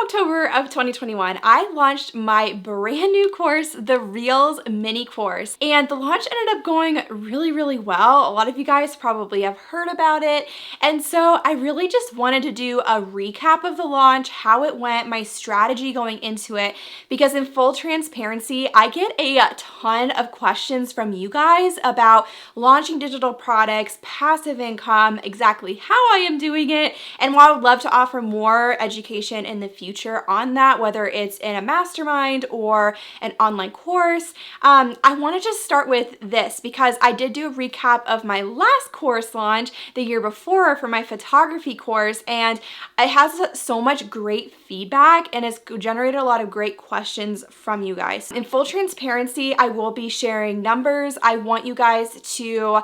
October of 2021, I launched my brand new course, the Reels mini course, and the launch ended up going really well. A lot of you guys probably have heard about it, and so I really just wanted to do a recap of the launch, how it went, my strategy going into it, because in full transparency, I get a ton of questions from you guys about launching digital products, passive income, exactly how I am doing it, and while I would love to offer more education in the future on that, whether it's in a mastermind or an online course, I want to just start with this because I did do a recap of my last course launch the year before for my photography course, and it has so much great feedback and it's generated a lot of great questions from you guys. In full transparency, I will be sharing numbers. I want you guys to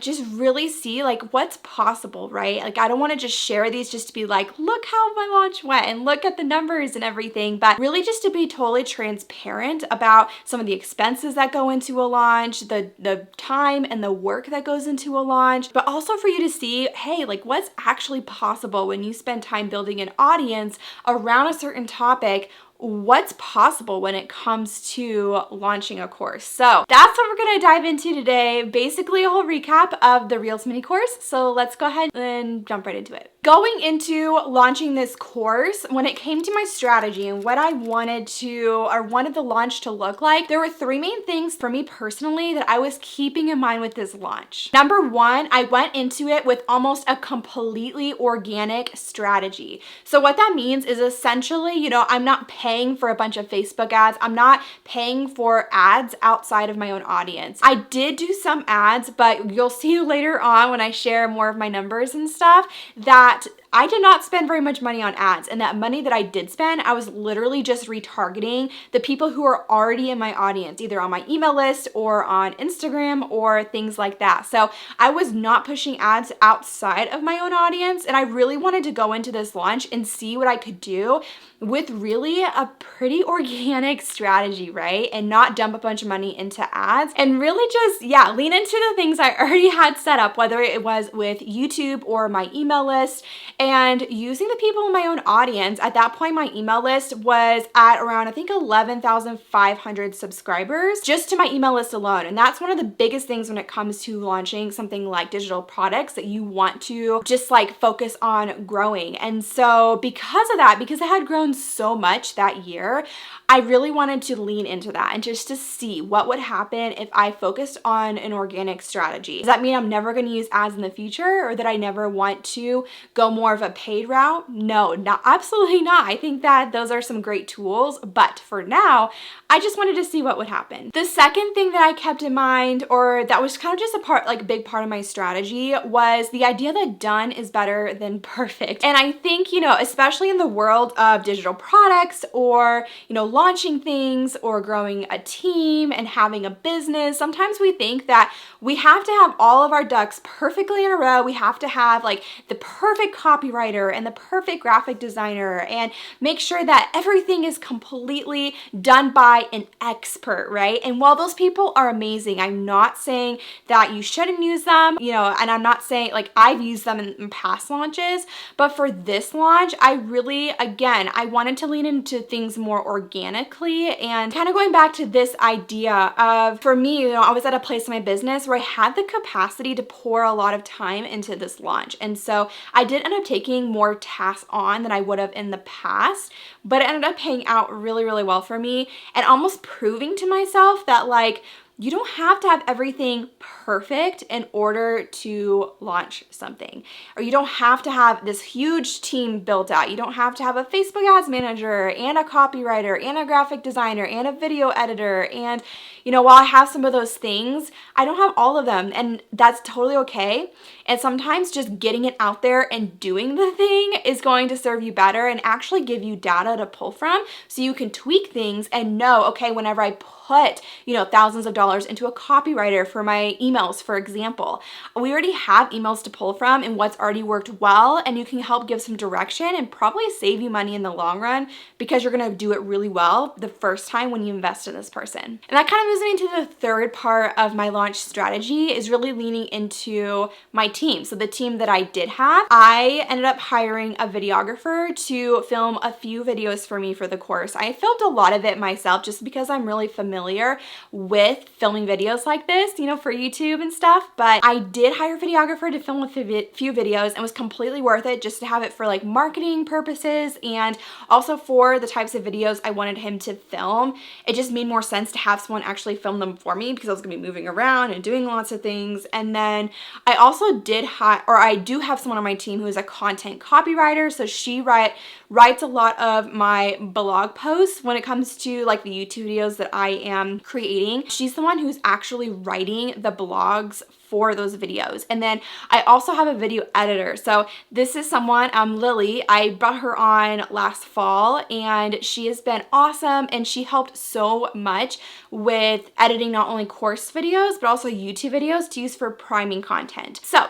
just really see like what's possible, right? Like I don't want to just share these just to be like, look how my launch went and look at the numbers and everything, but really just to be totally transparent about some of the expenses that go into a launch, the time and the work that goes into a launch, but also for you to see, hey, like what's actually possible when you spend time building an audience around a certain topic. What's possible when it comes to launching a course. So that's what we're gonna dive into today. Basically a whole recap of the Reels mini course. So let's go ahead and jump right into it. Going into launching this course, when it came to my strategy and what I wanted the launch to look like, there were three main things for me personally that I was keeping in mind with this launch. Number one, I went into it with almost a completely organic strategy. So what that means is essentially, I'm not paying for a bunch of Facebook ads. I'm not paying for ads outside of my own audience. I did do some ads, but you'll see later on when I share more of my numbers and stuff that I did not spend very much money on ads, and that money that I did spend, I was literally just retargeting the people who are already in my audience, either on my email list or on Instagram or things like that. So I was not pushing ads outside of my own audience, and I really wanted to go into this launch and see what I could do with really a pretty organic strategy, right? And not dump a bunch of money into ads and really just, lean into the things I already had set up, whether it was with YouTube or my email list, and using the people in my own audience. At that point, my email list was at around, I think, 11,500 subscribers just to my email list alone. And that's one of the biggest things when it comes to launching something like digital products that you want to just like focus on growing. And so because of that, because I had grown so much that year, I really wanted to lean into that and just to see what would happen if I focused on an organic strategy. Does that mean I'm never going to use ads in the future, or that I never want to go more of a paid route? No, absolutely not. I think that those are some great tools, but for now, I just wanted to see what would happen. The second thing that I kept in mind, or that was kind of just a big part of my strategy, was the idea that done is better than perfect. And I think, especially in the world of digital products or, launching things or growing a team and having a business, sometimes we think that we have to have all of our ducks perfectly in a row. We have to have like the perfect copywriter and the perfect graphic designer and make sure that everything is completely done by an expert, right? And while those people are amazing, I'm not saying that you shouldn't use them, and I'm not saying like I've used them in past launches, but for this launch, I wanted to lean into things more organically and kind of going back to this idea of, for me, I was at a place in my business where I had the capacity to pour a lot of time into this launch. And so I did end up taking more tasks on than I would have in the past, but it ended up paying out really well for me and almost proving to myself that like, you don't have to have everything perfect in order to launch something, or you don't have to have this huge team built out. You don't have to have a Facebook ads manager and a copywriter and a graphic designer and a video editor. And, while I have some of those things, I don't have all of them, and that's totally okay. And sometimes just getting it out there and doing the thing is going to serve you better and actually give you data to pull from so you can tweak things and know, okay, whenever I put, thousands of dollars into a copywriter for my emails, for example, we already have emails to pull from and what's already worked well, and you can help give some direction and probably save you money in the long run because you're going to do it really well the first time when you invest in this person. And that kind of is moves me into the third part of my launch strategy is really leaning into my team. So the team that I did have, I ended up hiring a videographer to film a few videos for me for the course. I filmed a lot of it myself just because I'm really familiar with filming videos like this, you know, for YouTube and stuff. But I did hire a videographer to film a few videos and was completely worth it just to have it for like marketing purposes and also for the types of videos I wanted him to film. It just made more sense to have someone actually film them for me because I was gonna be moving around and doing lots of things. And then I also I do have someone on my team who is a content copywriter. So she writes a lot of my blog posts when it comes to like the YouTube videos that I am creating. She's the one who's actually writing the blogs for those videos. And then I also have a video editor. So this is someone, Lily, I brought her on last fall and she has been awesome and she helped so much with editing not only course videos, but also YouTube videos to use for priming content. So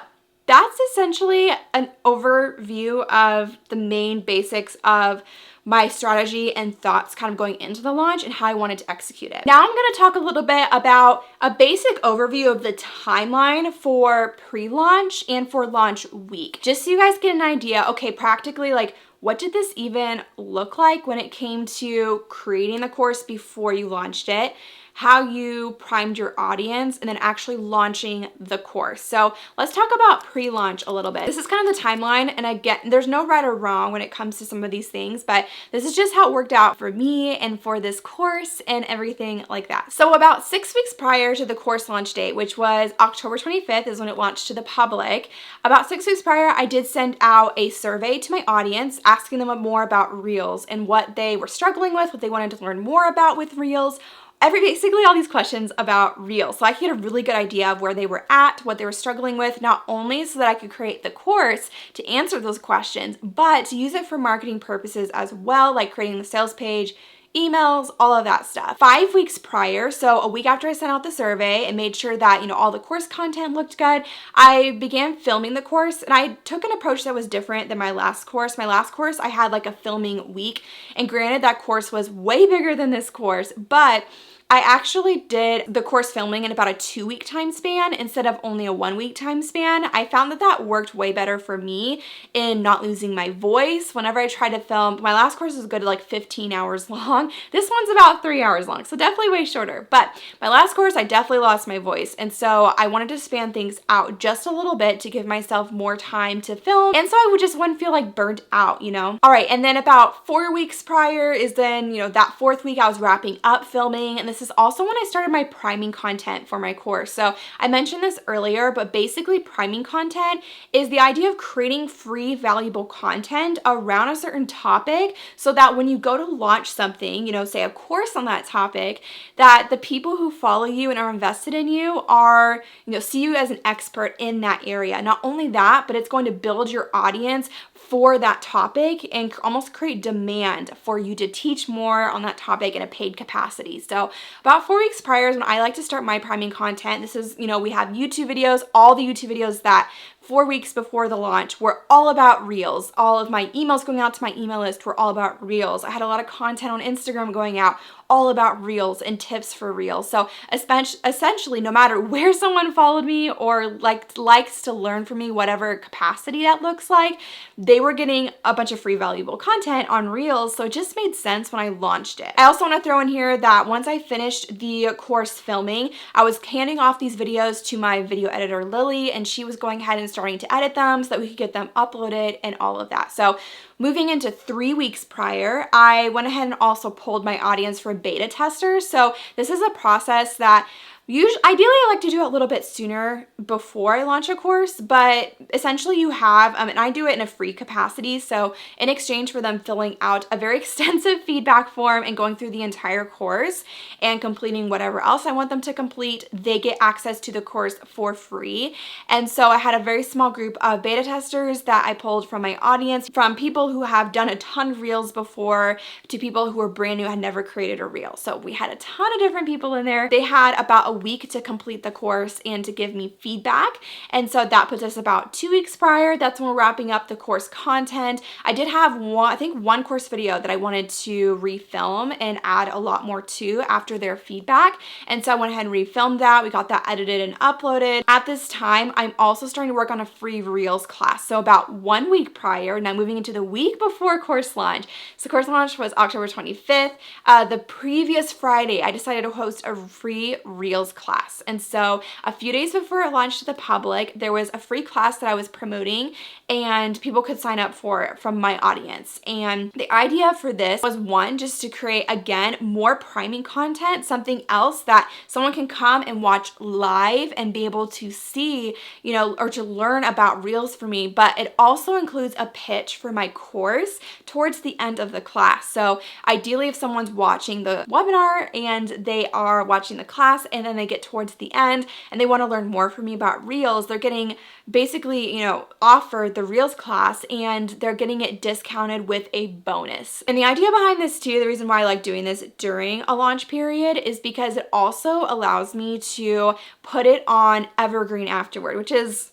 that's essentially an overview of the main basics of my strategy and thoughts kind of going into the launch and how I wanted to execute it. Now I'm going to talk a little bit about a basic overview of the timeline for pre-launch and for launch week, just so you guys get an idea, okay, practically like what did this even look like when it came to creating the course before you launched it, how you primed your audience, and then actually launching the course. So let's talk about pre-launch a little bit. This is kind of the timeline, and again, there's no right or wrong when it comes to some of these things, but this is just how it worked out for me and for this course and everything like that. So about 6 weeks prior to the course launch date, which was October 25th is when it launched to the public, about 6 weeks prior, I did send out a survey to my audience asking them more about Reels and what they were struggling with, what they wanted to learn more about with Reels, basically all these questions about Reels. So I could get a really good idea of where they were at, what they were struggling with, not only so that I could create the course to answer those questions, but to use it for marketing purposes as well, like creating the sales page, emails, all of that stuff. 5 weeks prior, so a week after I sent out the survey and made sure that, you know, all the course content looked good, I began filming the course, and I took an approach that was different than my last course. My last course, I had like a filming week, and granted that course was way bigger than this course, but I actually did the course filming in about a 2-week time span instead of only a 1-week time span. I found that that worked way better for me in not losing my voice. Whenever I tried to film, my last course was good, like 15 hours long. This one's about 3 hours long, so definitely way shorter. But my last course, I definitely lost my voice. And so I wanted to span things out just a little bit to give myself more time to film. And so I wouldn't feel like burnt out, you know? All right, and then about 4 weeks prior is then, you know, that 4th week I was wrapping up filming, and this is also when I started my priming content for my course. So I mentioned this earlier, but basically priming content is the idea of creating free, valuable content around a certain topic so that when you go to launch something, you know, say a course on that topic, that the people who follow you and are invested in you are, you know, see you as an expert in that area. Not only that, but it's going to build your audience for that topic and almost create demand for you to teach more on that topic in a paid capacity. So about 4 weeks prior is when I like to start my priming content. This is, you know, we have YouTube videos, all the YouTube videos that 4 weeks before the launch were all about Reels. All of my emails going out to my email list were all about Reels. I had a lot of content on Instagram going out all about Reels and tips for Reels. So essentially, no matter where someone followed me or likes to learn from me, whatever capacity that looks like, they were getting a bunch of free valuable content on Reels. So it just made sense when I launched it. I also want to throw in here that once I finished the course filming, I was handing off these videos to my video editor, Lily, and she was going ahead and starting to edit them so that we could get them uploaded and all of that. So moving into 3 weeks prior, I went ahead and also polled my audience for beta testers. So this is a process that ideally I like to do it a little bit sooner before I launch a course, but essentially you have, and I do it in a free capacity. So in exchange for them filling out a very extensive feedback form and going through the entire course and completing whatever else I want them to complete, they get access to the course for free. And so I had a very small group of beta testers that I pulled from my audience, from people people who have done a ton of reels before to people who are brand new, had never created a reel. So we had a ton of different people in there. They had about a week to complete the course and to give me feedback. And so that puts us about 2 weeks prior. That's when we're wrapping up the course content. I did have one course video that I wanted to refilm and add a lot more to after their feedback. And so I went ahead and refilmed that. We got that edited and uploaded. At this time, I'm also starting to work on a free reels class. So about 1 week prior, now moving into the week before course launch. So course launch was October 25th. The previous Friday, I decided to host a free reels class. And so a few days before it launched to the public, there was a free class that I was promoting and people could sign up for it from my audience. And the idea for this was, one, just to create, again, more priming content, something else that someone can come and watch live and be able to see, you know, or to learn about reels for me. But it also includes a pitch for my course towards the end of the class. So ideally, if someone's watching the webinar and they are watching the class and then they get towards the end and they want to learn more from me about reels, they're getting basically, you know, offered the reels class and they're getting it discounted with a bonus. And the idea behind this too, the reason why I like doing this during a launch period, is because it also allows me to put it on evergreen afterward, which is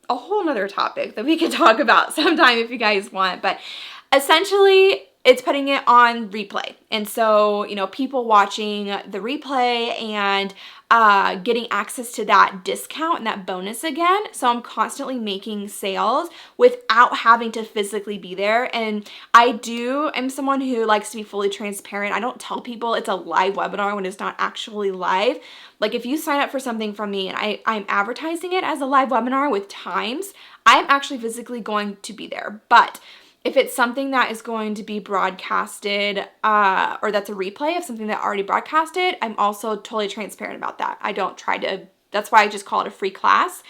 a whole nother topic that we could talk about sometime if you guys want. But essentially, it's putting it on replay. And so, you know, people watching the replay and getting access to that discount and that bonus again. So I'm constantly making sales without having to physically be there. And I'm someone who likes to be fully transparent. I don't tell people it's a live webinar when it's not actually live. Like if you sign up for something from me and I'm advertising it as a live webinar with times, I'm actually physically going to be there. But if it's something that is going to be broadcasted or that's a replay of something that already broadcasted, I'm also totally transparent about that. I don't try to, that's why I just call it a free class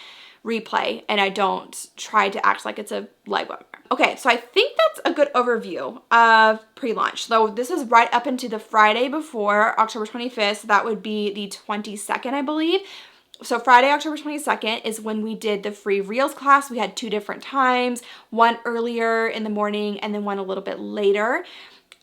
replay and I don't try to act like it's a live webinar. Okay, so I think that's a good overview of pre-launch. So this is right up into the Friday before October 25th. So that would be the 22nd, I believe. So Friday, October 22nd is when we did the free reels class. We had 2 different times, one earlier in the morning and then one a little bit later.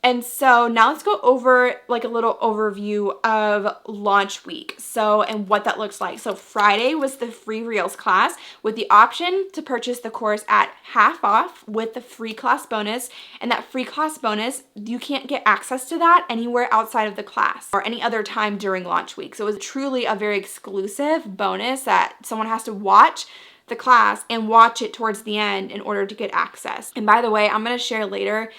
And so now let's go over like a little overview of launch week. So, and what that looks like. So Friday was the free reels class with the option to purchase the course at half off with the free class bonus. And that free class bonus, you can't get access to that anywhere outside of the class or any other time during launch week. So it was truly a very exclusive bonus that someone has to watch the class and watch it towards the end in order to get access. And by the way, I'm going to share later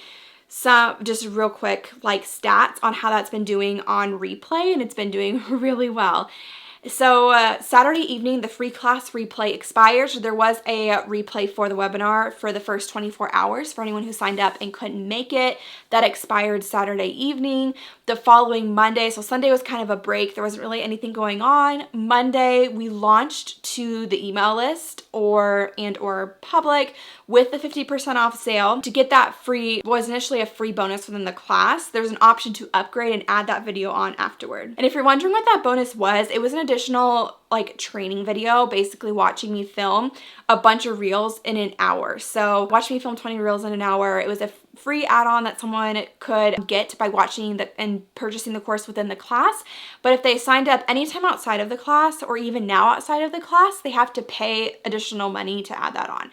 some just real quick like stats on how that's been doing on replay, and it's been doing really well. So Saturday evening, the free class replay expires. There was a replay for the webinar for the first 24 hours for anyone who signed up and couldn't make it. That expired Saturday evening. The following Monday, so Sunday was kind of a break. There wasn't really anything going on. Monday, we launched to the email list or public with the 50% off sale. To get that free, was initially a free bonus within the class. There's an option to upgrade and add that video on afterward. And if you're wondering what that bonus was, it was an additional like training video, basically watching me film a bunch of reels in an hour. So watch me film 20 reels in an hour. It was a free add-on that someone could get by watching and purchasing the course within the class. But if they signed up anytime outside of the class or even now outside of the class, they have to pay additional money to add that on.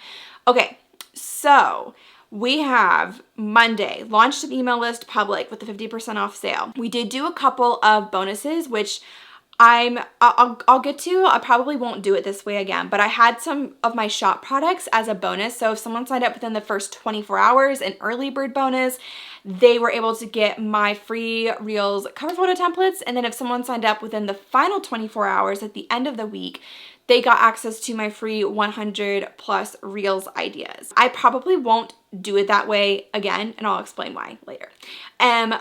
Okay, so we have Monday, launched an email list public with the 50% off sale. We did do a couple of bonuses, which I'll get to. I probably won't do it this way again, but I had some of my shop products as a bonus. So if someone signed up within the first 24 hours, an early bird bonus, they were able to get my free reels cover photo templates. And then if someone signed up within the final 24 hours at the end of the week, they got access to my free 100 plus reels ideas. I probably won't do it that way again, and I'll explain why later.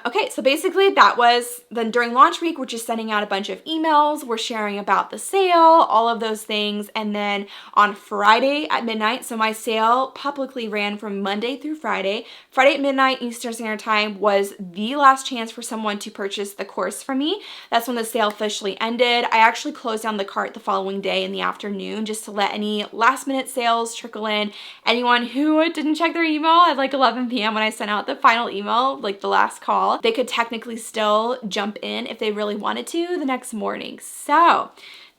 Okay, so basically that was then during launch week, we're just sending out a bunch of emails, we're sharing about the sale, all of those things. And then on Friday at midnight, so my sale publicly ran from Monday through Friday. Friday at midnight Eastern Standard Time was the last chance for someone to purchase the course from me. That's when the sale officially ended. I actually closed down the cart the following day, and in the afternoon just to let any last minute sales trickle in. Anyone who didn't check their email at like 11 p.m. when I sent out the final email, like the last call, they could technically still jump in if they really wanted to the next morning. So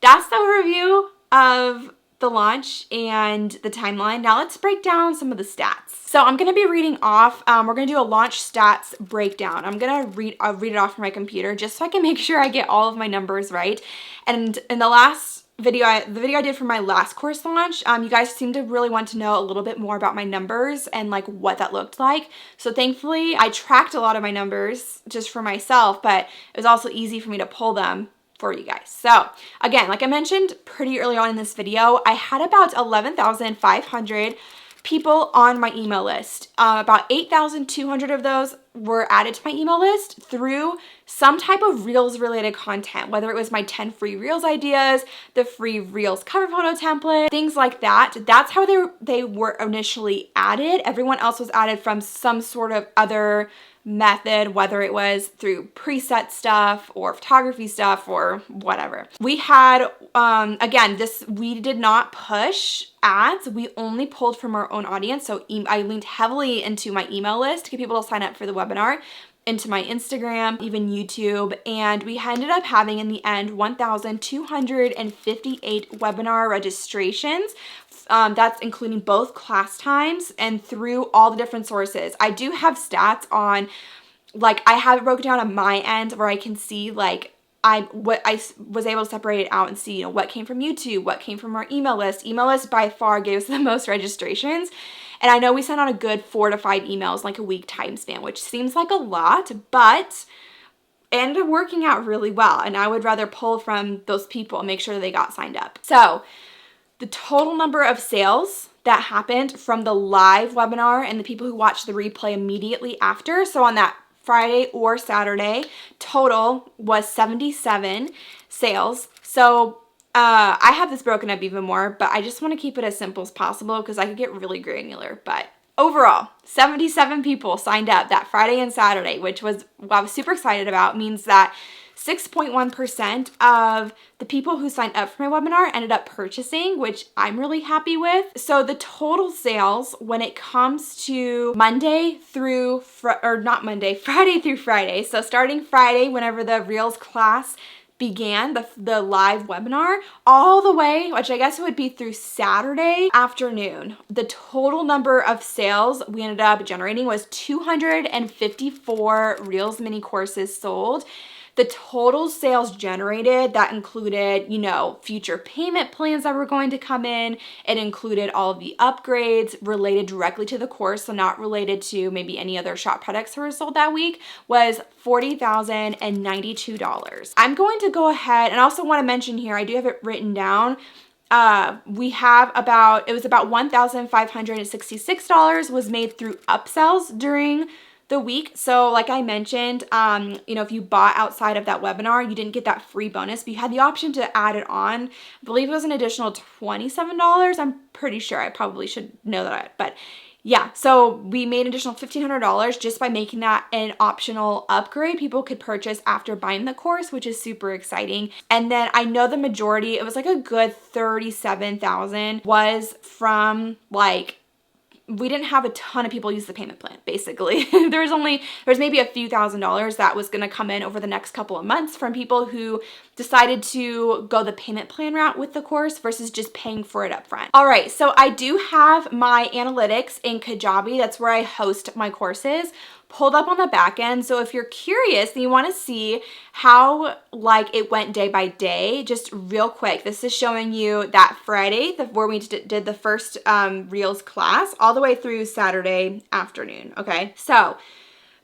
that's the review of the launch and the timeline. Now let's break down some of the stats. So I'm gonna be reading off, we're gonna do a launch stats breakdown. I'll read it off from my computer just so I can make sure I get all of my numbers right. And in the last video, the video I did for my last course launch, you guys seem to really want to know a little bit more about my numbers and like what that looked like. So thankfully I tracked a lot of my numbers just for myself, but it was also easy for me to pull them for you guys. So again, like I mentioned pretty early on in this video, I had about 11,500 people on my email list. About 8,200 of those were added to my email list through some type of Reels related content, whether it was my 10 free Reels ideas, the free Reels cover photo template, things like that. That's how they were initially added. Everyone else was added from some sort of other method, whether it was through preset stuff or photography stuff or whatever. We had, again, we did not push ads. We only pulled from our own audience. So I leaned heavily into my email list to get people to sign up for the webinar, into my Instagram, even YouTube, and we ended up having in the end 1,258 webinar registrations. That's including both class times and through all the different sources. I do have stats on, like, I have it broken down on my end where I can see like what I was able to separate it out and see, you know, what came from YouTube, what came from our email list. Email list by far gave us the most registrations. And I know we sent out a good 4 to 5 emails, like a week time span, which seems like a lot, but it ended up working out really well. And I would rather pull from those people and make sure they got signed up. So the total number of sales that happened from the live webinar and the people who watched the replay immediately after, so on that Friday or Saturday, total was 77 sales. So I have this broken up even more, but I just want to keep it as simple as possible because I could get really granular. But overall, 77 people signed up that Friday and Saturday, which was what I was super excited about. Means that 6.1% of the people who signed up for my webinar ended up purchasing, which I'm really happy with. So the total sales when it comes to Friday through Friday. So starting Friday, whenever the Reels class began, the live webinar, all the way, which I guess it would be through Saturday afternoon, the total number of sales we ended up generating was 254 Reels mini courses sold. The total sales generated, that included, you know, future payment plans that were going to come in. It included all of the upgrades related directly to the course, so not related to maybe any other shop products that were sold that week, was $40,092. I'm going to go ahead and also want to mention here, I do have it written down. We have it was about $1,566 was made through upsells during the week. So like I mentioned, you know, if you bought outside of that webinar, you didn't get that free bonus, but you had the option to add it on. I believe it was an additional $27. I'm pretty sure. I probably should know that, but yeah, so we made an additional $1,500 just by making that an optional upgrade people could purchase after buying the course, which is super exciting. And then I know the majority, it was like a good 37,000 was from like, we didn't have a ton of people use the payment plan, basically. There's maybe a few $1,000s that was gonna come in over the next couple of months from people who decided to go the payment plan route with the course versus just paying for it up front. All right, so I do have my analytics in Kajabi. That's where I host my courses, pulled up on the back end. So if you're curious and you want to see how like it went day by day, just real quick, this is showing you that Friday where we did the first Reels class all the way through Saturday afternoon. Okay, so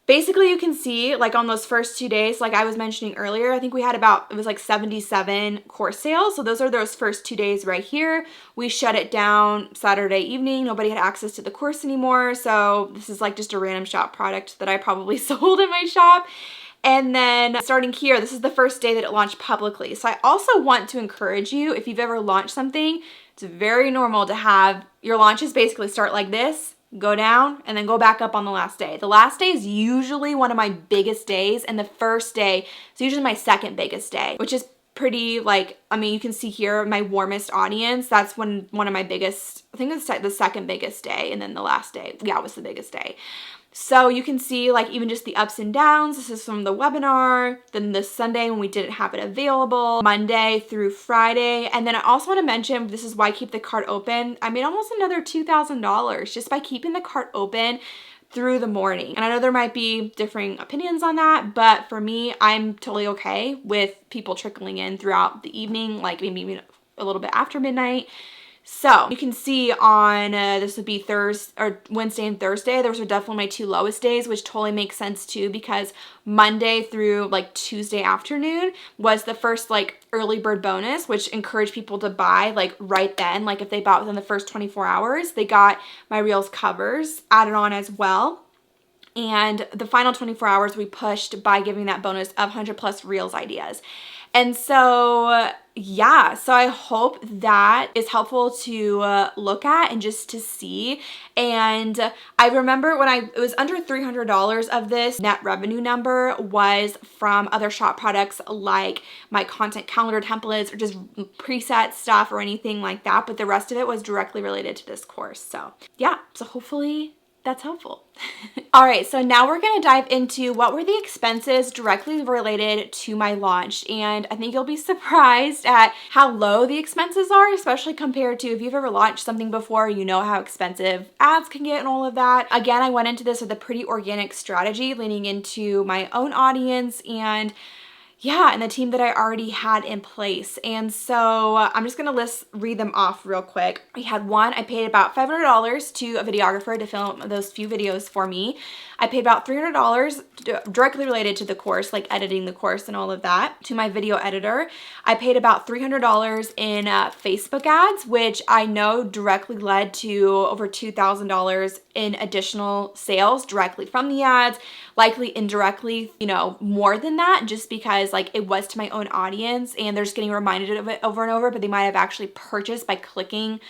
basically you can see like on those first 2 days, like I was mentioning earlier, I think we had it was like 77 course sales. So those are those first 2 days right here. We shut it down Saturday evening. Nobody had access to the course anymore. So this is like just a random shop product that I probably sold in my shop. And then starting here, this is the first day that it launched publicly. So I also want to encourage you, if you've ever launched something, it's very normal to have your launches basically start like this, go down, and then go back up on the last day. The last day is usually one of my biggest days, and the first day is usually my second biggest day, which is pretty like, I mean, you can see here my warmest audience. That's when one of my biggest, I think it's the second biggest day, and then the last day, yeah, it was the biggest day. So you can see like even just the ups and downs. This is from the webinar, then this Sunday when we didn't have it available, Monday through Friday. And then I also want to mention, this is why I keep the cart open. I made almost another $2,000 just by keeping the cart open through the morning. And I know there might be differing opinions on that, but for me, I'm totally okay with people trickling in throughout the evening, like maybe even a little bit after midnight. So you can see on, this would be Thursday or Wednesday and Thursday, those are definitely my two lowest days, which totally makes sense too, because Monday through like Tuesday afternoon was the first like early bird bonus, which encouraged people to buy like right then. Like if they bought within the first 24 hours, they got my Reels covers added on as well. And the final 24 hours we pushed by giving that bonus of 100 plus Reels ideas. And so, yeah, so I hope that is helpful to look at and just to see. And I remember when it was under $300 of this net revenue number was from other shop products like my content calendar templates or just preset stuff or anything like that. But the rest of it was directly related to this course. So yeah, so hopefully that's helpful. All right, so now we're going to dive into what were the expenses directly related to my launch. And I think you'll be surprised at how low the expenses are, especially compared to if you've ever launched something before, you know how expensive ads can get and all of that. Again, I went into this with a pretty organic strategy, leaning into my own audience and yeah, and the team that I already had in place. And so I'm just gonna read them off real quick. We had one, I paid about $500 to a videographer to film those few videos for me. I paid about $300 directly related to the course, like editing the course and all of that, to my video editor. I paid about $300 in Facebook ads, which I know directly led to over $2,000 in additional sales directly from the ads, likely indirectly, you know, more than that, just because like it was to my own audience and they're just getting reminded of it over and over, but they might have actually purchased by clicking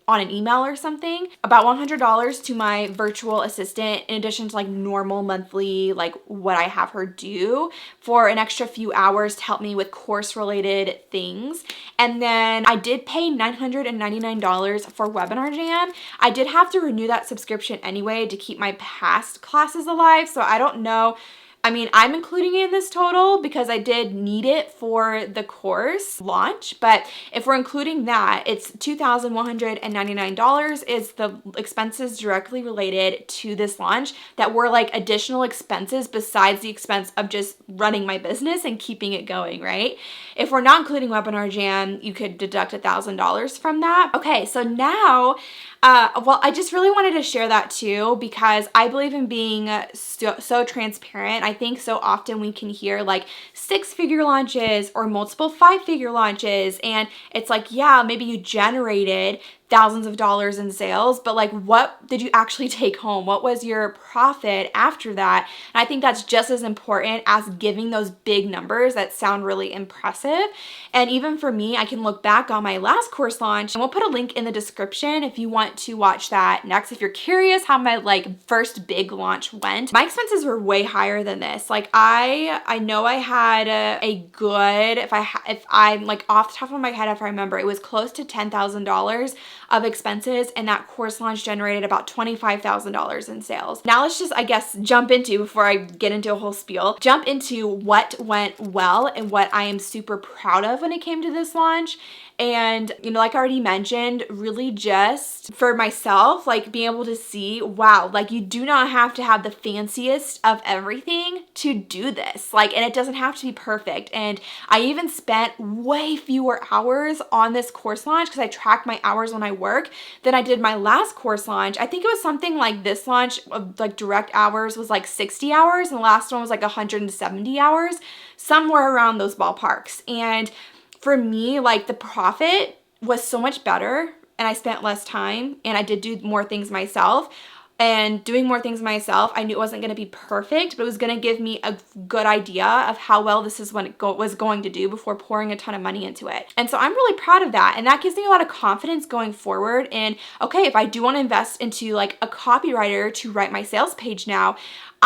on an email or something. About $100 to my virtual assistant, in addition to like normal monthly, like what I have her do for an extra few hours to help me with course related things. And then I did pay $999 for Webinar Jam. I did have to renew that subscription anyway to keep my past classes alive. So I don't know. I mean, I'm including it in this total because I did need it for the course launch, but if we're including that, it's $2,199 is the expenses directly related to this launch that were like additional expenses besides the expense of just running my business and keeping it going, right? If we're not including Webinar Jam, you could deduct $1,000 from that. Okay, so now, well, I just really wanted to share that too because I believe in being so transparent. I think so often we can hear like 6-figure launches or multiple 5-figure launches, and it's like, yeah, maybe you generated thousands of dollars in sales, but like what did you actually take home? What was your profit after that? And I think that's just as important as giving those big numbers that sound really impressive. And even for me, I can look back on my last course launch, and we'll put a link in the description if you want to watch that next. If you're curious how my like first big launch went, my expenses were way higher than this. Like I know I had a good, if I'm like off the top of my head, if I remember, it was close to $10,000 of expenses, and that course launch generated about $25,000 in sales. Now let's just, I guess, jump into, before I get into a whole spiel, jump into what went well and what I am super proud of when it came to this launch. And, you know, like I already mentioned, really just for myself, like being able to see, wow, like you do not have to have the fanciest of everything to do this. Like, and it doesn't have to be perfect. And I even spent way fewer hours on this course launch because I tracked my hours when I work than I did my last course launch. I think it was something like this launch of like direct hours was like 60 hours and the last one was like 170 hours, somewhere around those ballparks. And for me, like the profit was so much better and I spent less time and I did do more things myself. And doing more things myself, I knew it wasn't going to be perfect, but it was going to give me a good idea of how well this is what it was going to do before pouring a ton of money into it. And so I'm really proud of that. And that gives me a lot of confidence going forward. And okay, if I do want to invest into like a copywriter to write my sales page now,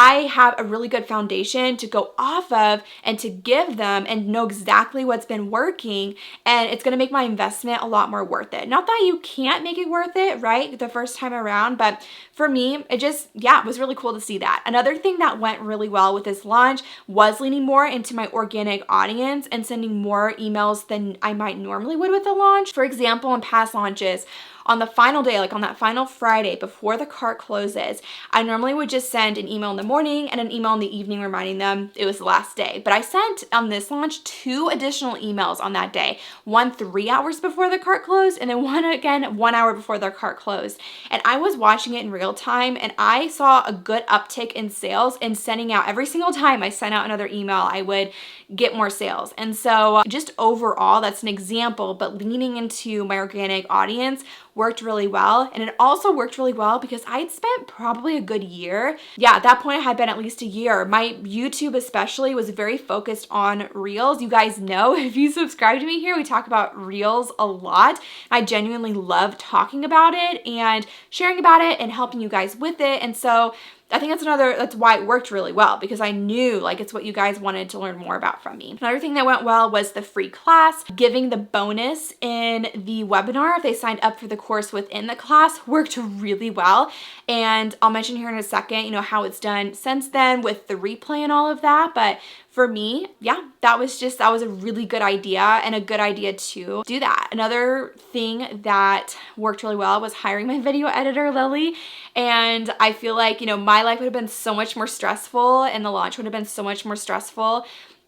I have a really good foundation to go off of and to give them and know exactly what's been working, and it's going to make my investment a lot more worth it. Not that you can't make it worth it, right, the first time around, but for me, it just, yeah, it was really cool to see that. Another thing that went really well with this launch was leaning more into my organic audience and sending more emails than I might normally would with a launch. For example, in past launches, on the final day, like on that final Friday before the cart closes, I normally would just send an email in the morning and an email in the evening reminding them it was the last day. But I sent on this launch 2 additional emails on that day, one 3 hours before the cart closed and then one again 1 hour before their cart closed. And I was watching it in real time and I saw a good uptick in sales and sending out every single time I sent out another email, I would get more sales. And so just overall, that's an example, but leaning into my organic audience worked really well. And it also worked really well because I'd spent probably a good year. Yeah, at that point I had been at least a year. My YouTube especially was very focused on Reels. You guys know, if you subscribe to me here, we talk about Reels a lot. I genuinely love talking about it and sharing about it and helping you guys with it. And so I think that's why it worked really well, because I knew like it's what you guys wanted to learn more about from me. Another thing that went well was the free class. Giving the bonus in the webinar if they signed up for the course within the class worked really well. And I'll mention here in a second, you know, how it's done since then with the replay and all of that. But for me, yeah, that was a really good idea and a good idea to do that. Another thing that worked really well was hiring my video editor, Lily. And I feel like, you know, my life would have been so much more stressful and the launch would have been so much more stressful.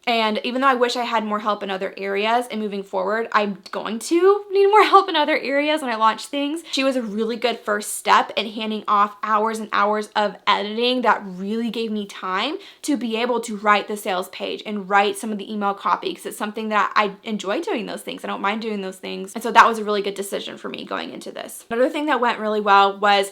And even though I wish I had more help in other areas and moving forward, I'm going to need more help in other areas when I launch things. She was a really good first step in handing off hours and hours of editing that really gave me time to be able to write the sales page and write some of the email copy, because it's something that I enjoy doing those things. I don't mind doing those things. And so that was a really good decision for me going into this. Another thing that went really well was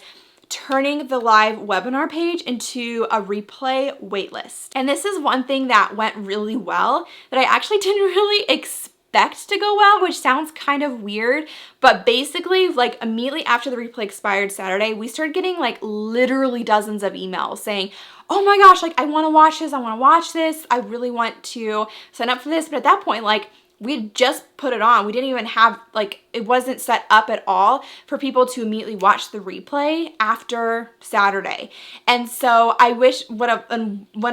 turning the live webinar page into a replay waitlist. And this is one thing that went really well that I actually didn't really expect to go well, which sounds kind of weird, but basically like immediately after the replay expired Saturday, we started getting like literally dozens of emails saying, oh my gosh, like I want to watch this, I really want to sign up for this. But at that point, like we had just put it on. We didn't even have, like, it wasn't set up at all for people to immediately watch the replay after Saturday. And so I wish, when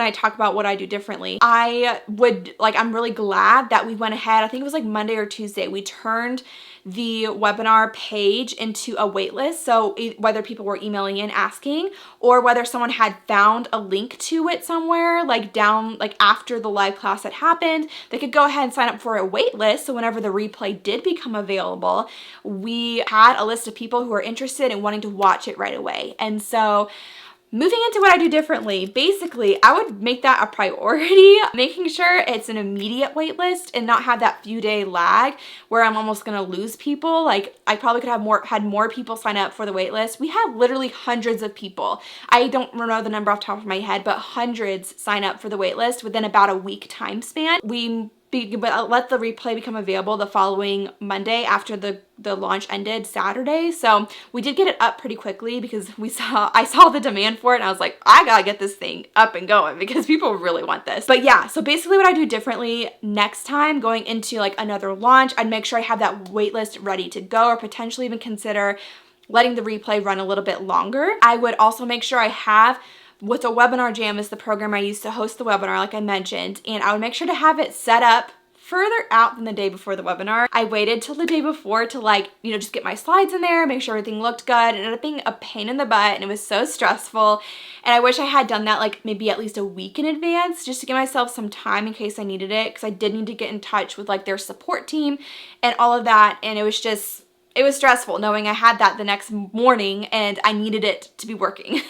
I talk about what I do differently, I'm really glad that we went ahead. I think it was like Monday or Tuesday, we turned the webinar page into a wait list. So whether people were emailing in asking or whether someone had found a link to it somewhere, like down, like after the live class had happened, they could go ahead and sign up for a wait list. So whenever the replay did become available, we had a list of people who were interested in wanting to watch it right away. And so moving into what I do differently, basically, I would make that a priority, making sure it's an immediate wait list and not have that few day lag where I'm almost gonna lose people. Like I probably could have had more people sign up for the wait list. We had literally hundreds of people. I don't know the number off the top of my head, but hundreds sign up for the wait list within about a week time span. But let the replay become available the following Monday after the launch ended Saturday. So we did get it up pretty quickly because I saw the demand for it and I was like, I gotta get this thing up and going because people really want this. But yeah, so basically what I do differently next time going into like another launch, I'd make sure I have that wait list ready to go, or potentially even consider letting the replay run a little bit longer. I would also make sure I have with a Webinar Jam is the program I use to host the webinar, like I mentioned, and I would make sure to have it set up further out than the day before the webinar. I waited till the day before to like, you know, just get my slides in there, make sure everything looked good. It ended up being a pain in the butt and it was so stressful. And I wish I had done that like maybe at least a week in advance just to give myself some time in case I needed it, because I did need to get in touch with like their support team and all of that. And it was stressful knowing I had that the next morning and I needed it to be working.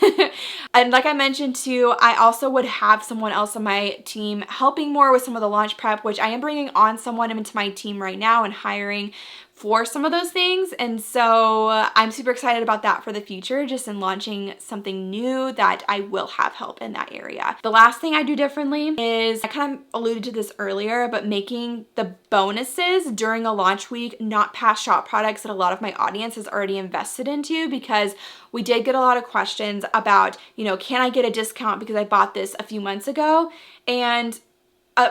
And like I mentioned too, I also would have someone else on my team helping more with some of the launch prep, which I am bringing on someone into my team right now and hiring for some of those things. And so I'm super excited about that for the future, just in launching something new that I will have help in that area. The last thing I do differently is, I kind of alluded to this earlier, but making the bonuses during a launch week not past shop products that a lot of my audience has already invested into, because we did get a lot of questions about, you know, can I get a discount because I bought this a few months ago? And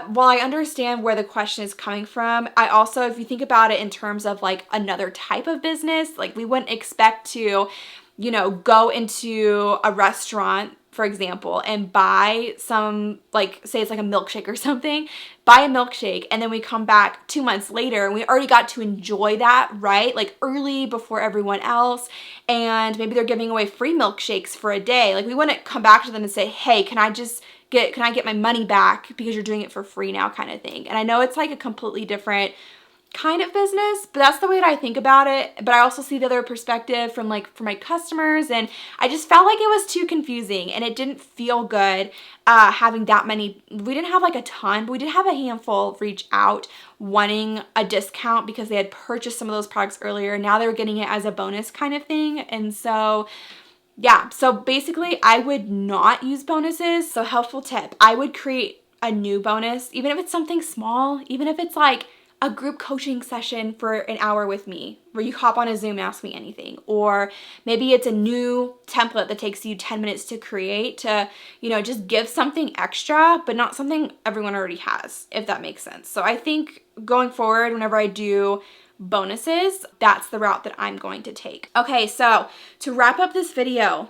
while I understand where the question is coming from, I also, if you think about it in terms of like another type of business, like we wouldn't expect to, you know, go into a restaurant, for example, and buy some, like, say it's like a milkshake or something, buy a milkshake, and then we come back 2 months later and we already got to enjoy that, right? Like early before everyone else, and maybe they're giving away free milkshakes for a day. Like we wouldn't come back to them and say, hey, can I get my money back because you're doing it for free now, kind of thing. And I know it's like a completely different kind of business, but that's the way that I think about it. But I also see the other perspective from like for my customers, and I just felt like it was too confusing and it didn't feel good having that many. We didn't have like a ton, but we did have a handful reach out wanting a discount because they had purchased some of those products earlier. Now they were getting it as a bonus kind of thing. And so yeah, so basically I would not use bonuses. So helpful tip, I would create a new bonus, even if it's something small, even if it's like a group coaching session for an hour with me where you hop on a Zoom and ask me anything. Or maybe it's a new template that takes you 10 minutes to create to, you know, just give something extra, but not something everyone already has, if that makes sense. So I think going forward, whenever I do bonuses, that's the route that I'm going to take. Okay, so to wrap up this video,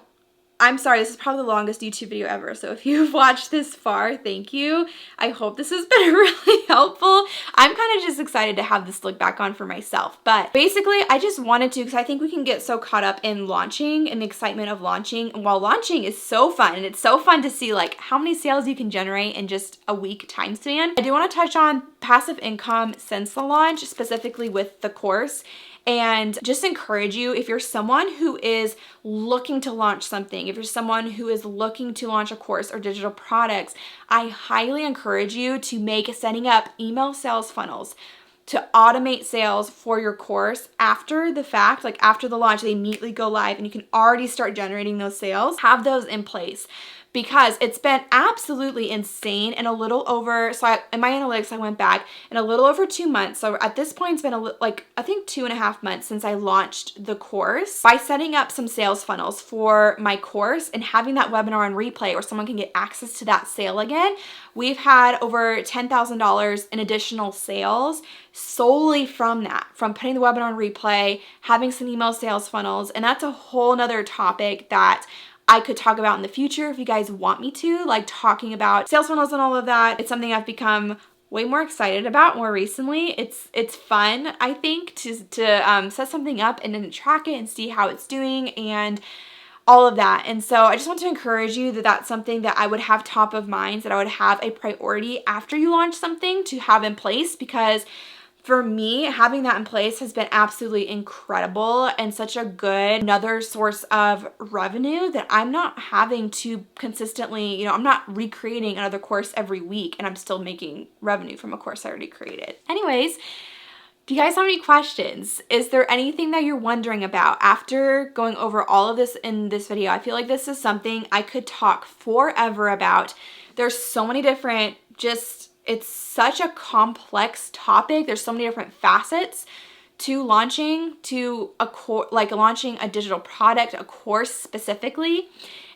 I'm sorry, this is probably the longest YouTube video ever, so if you've watched this far, thank you. I hope this has been really helpful. I'm kind of just excited to have this look back on for myself, but basically I just wanted to, because I think we can get so caught up in launching and the excitement of launching, and while launching is so fun, and it's so fun to see like how many sales you can generate in just a week time span, I do want to touch on passive income since the launch, specifically with the course. And just encourage you, if you're someone who is looking to launch something, if you're someone who is looking to launch a course or digital products, I highly encourage you to make setting up email sales funnels to automate sales for your course after the fact, like after the launch, they immediately go live and you can already start generating those sales. Have those in place, because it's been absolutely insane in a little over, so in my analytics, I went back in a little over 2 months. So at this point, it's been like, I think 2.5 months since I launched the course. By setting up some sales funnels for my course and having that webinar on replay where someone can get access to that sale again, we've had over $10,000 in additional sales solely from that, from putting the webinar on replay, having some email sales funnels. And that's a whole nother topic that I could talk about in the future if you guys want me to, like talking about sales funnels and all of that. It's something I've become way more excited about more recently. It's fun, I think, to set something up and then track it and see how it's doing and all of that. And so I just want to encourage you that that's something that I would have top of mind, that I would have a priority after you launch something to have in place, because for me, having that in place has been absolutely incredible and such a good another source of revenue that I'm not having to consistently, you know, I'm not recreating another course every week and I'm still making revenue from a course I already created. Anyways, do you guys have any questions? Is there anything that you're wondering about after going over all of this in this video? I feel like this is something I could talk forever about. There's so many different it's such a complex topic. There's so many different facets to launching launching a digital product, a course specifically.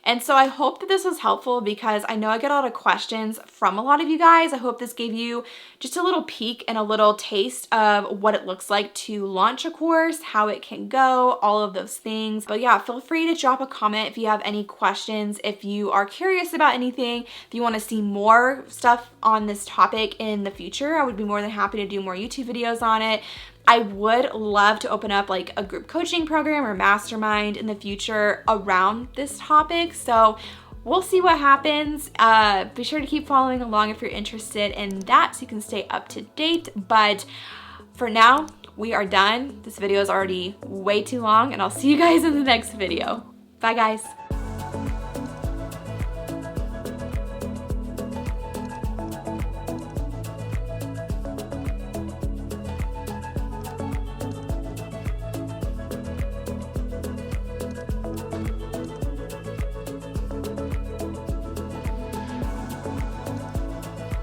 And so I hope that this was helpful, because I know I get a lot of questions from a lot of you guys. I hope this gave you just a little peek and a little taste of what it looks like to launch a course, how it can go, all of those things. But yeah, feel free to drop a comment if you have any questions, if you are curious about anything, if you want to see more stuff on this topic in the future. I would be more than happy to do more YouTube videos on it. I would love to open up like a group coaching program or mastermind in the future around this topic. So we'll see what happens. Be sure to keep following along if you're interested in that so you can stay up to date. But for now, we are done. This video is already way too long, and I'll see you guys in the next video. Bye guys.